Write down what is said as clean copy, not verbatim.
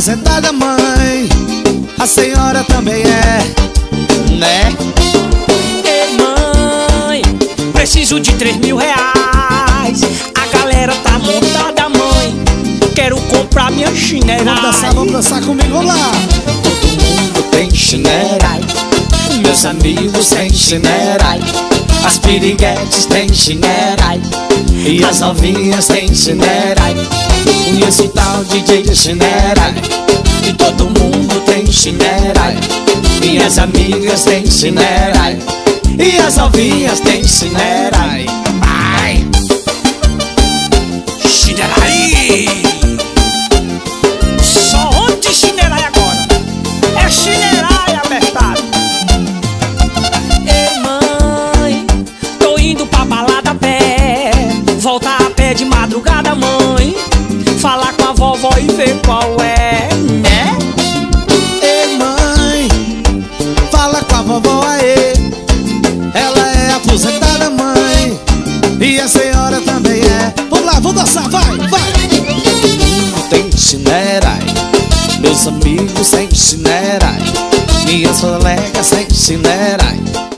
aposentada, mãe, a senhora também é, né? Ei, mãe, preciso de 3.000 reais. A galera tá montada, mãe, quero comprar minha chinela. Vamos dançar comigo, vamos lá. Todo mundo tem chinela, meus amigos têm chinela, as piriguetes têm chinela e as novinhas têm chinela. Conheço o tal DJ de chinela, e todo mundo tem chinela. Minhas amigas têm chinela e as novinhas têm chinela. Ai, chinela aí. Só onde chinela aí agora? É chinela aí apertado. Ei, mãe, tô indo pra balada a pé, voltar a pé de madrugada, mãe, falar com a vovó e ver qual é, né? Ei, mãe, fala com a vovó aí. Ela é aposentada, mãe, e a senhora também é. Vamos lá, vamos dançar, vai, vai. Tem chinela, meus amigos têm chinela, minhas colegas têm chinela.